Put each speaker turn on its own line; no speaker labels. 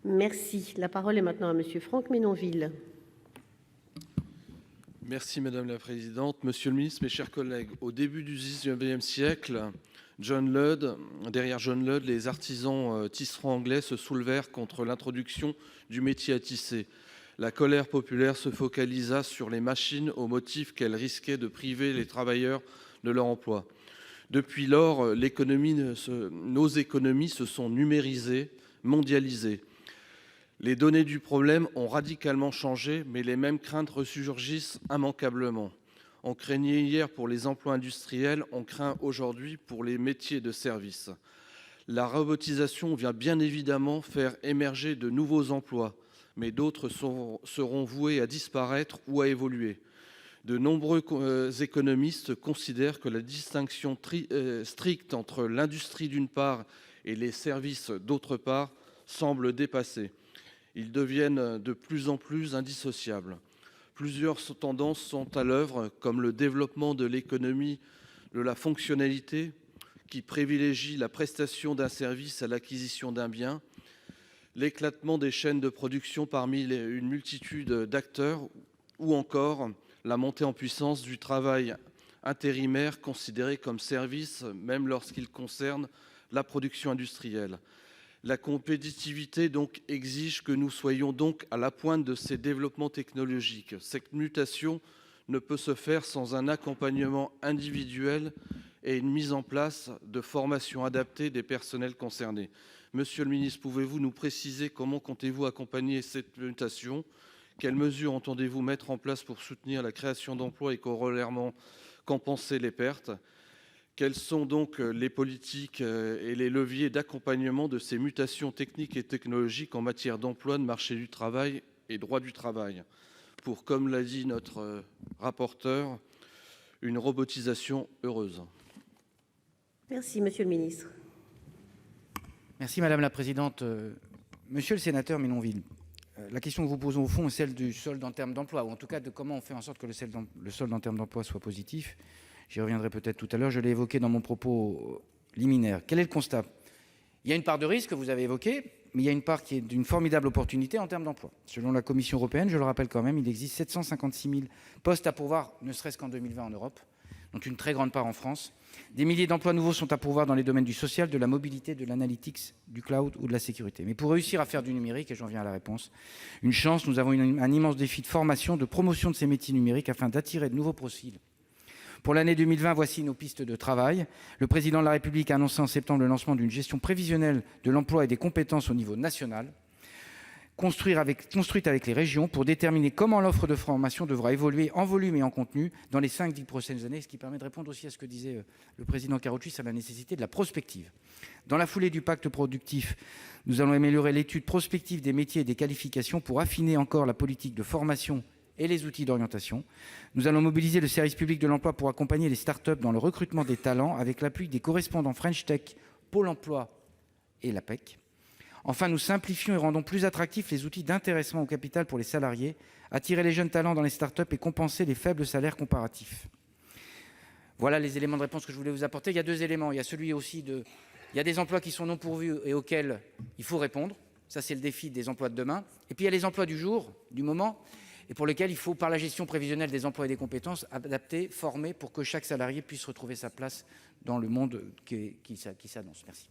Merci. La parole est maintenant à Monsieur Franck Menonville.
Merci Madame la Présidente. Monsieur le Ministre, mes chers collègues, au début du XIXe siècle, derrière John Ludd, les artisans tisserands anglais se soulevèrent contre l'introduction du métier à tisser. La colère populaire se focalisa sur les machines au motif qu'elles risquaient de priver les travailleurs de leur emploi. Depuis lors, nos économies se sont numérisées, mondialisées. Les données du problème ont radicalement changé, mais les mêmes craintes ressurgissent immanquablement. On craignait hier pour les emplois industriels, on craint aujourd'hui pour les métiers de service. La robotisation vient bien évidemment faire émerger de nouveaux emplois, mais d'autres seront voués à disparaître ou à évoluer. De nombreux économistes considèrent que la distinction stricte entre l'industrie d'une part et les services d'autre part semble dépassée. Ils deviennent de plus en plus indissociables. Plusieurs tendances sont à l'œuvre, comme le développement de l'économie de la fonctionnalité, qui privilégie la prestation d'un service à l'acquisition d'un bien, l'éclatement des chaînes de production parmi une multitude d'acteurs, ou encore la montée en puissance du travail intérimaire considéré comme service, même lorsqu'il concerne la production industrielle. La compétitivité exige que nous soyons à la pointe de ces développements technologiques. Cette mutation ne peut se faire sans un accompagnement individuel et une mise en place de formations adaptées des personnels concernés. Monsieur le ministre, pouvez-vous nous préciser comment comptez-vous accompagner cette mutation ? Quelles mesures entendez-vous mettre en place pour soutenir la création d'emplois et corollairement compenser les pertes ? Quelles sont les politiques et les leviers d'accompagnement de ces mutations techniques et technologiques en matière d'emploi, de marché du travail et droit du travail pour, comme l'a dit notre rapporteur, une robotisation heureuse?
Merci, Monsieur le Ministre.
Merci Madame la Présidente. Monsieur le sénateur Menonville, la question que vous posez au fond est celle du solde en termes d'emploi, ou en tout cas de comment on fait en sorte que le solde en termes d'emploi soit positif. J'y reviendrai peut-être tout à l'heure, je l'ai évoqué dans mon propos liminaire. Quel est le constat? Il y a une part de risque que vous avez évoquée, mais il y a une part qui est d'une formidable opportunité en termes d'emploi. Selon la Commission européenne, je le rappelle quand même, il existe 756 000 postes à pourvoir, ne serait-ce qu'en 2020 en Europe, dont une très grande part en France. Des milliers d'emplois nouveaux sont à pourvoir dans les domaines du social, de la mobilité, de l'analytics, du cloud ou de la sécurité. Mais pour réussir à faire du numérique, et j'en viens à la réponse, une chance, nous avons un immense défi de formation, de promotion de ces métiers numériques afin d'attirer de nouveaux profils. Pour l'année 2020, voici nos pistes de travail. Le président de la République a annoncé en septembre le lancement d'une gestion prévisionnelle de l'emploi et des compétences au niveau national, construite avec les régions pour déterminer comment l'offre de formation devra évoluer en volume et en contenu dans les 5-10 prochaines années, ce qui permet de répondre aussi à ce que disait le président Karoutchi sur la nécessité de la prospective. Dans la foulée du pacte productif, nous allons améliorer l'étude prospective des métiers et des qualifications pour affiner encore la politique de formation et les outils d'orientation. Nous allons mobiliser le service public de l'emploi pour accompagner les start-up dans le recrutement des talents avec l'appui des correspondants French Tech, Pôle emploi et l'APEC. Enfin, nous simplifions et rendons plus attractifs les outils d'intéressement au capital pour les salariés, attirer les jeunes talents dans les start-up et compenser les faibles salaires comparatifs. Voilà les éléments de réponse que je voulais vous apporter. Il y a deux éléments. Il y a celui aussi il y a des emplois qui sont non pourvus et auxquels il faut répondre. Ça, c'est le défi des emplois de demain. Et puis, il y a les emplois du jour, du moment, et pour lesquels il faut, par la gestion prévisionnelle des emplois et des compétences, adapter, former pour que chaque salarié puisse retrouver sa place dans le monde qui s'annonce. Merci.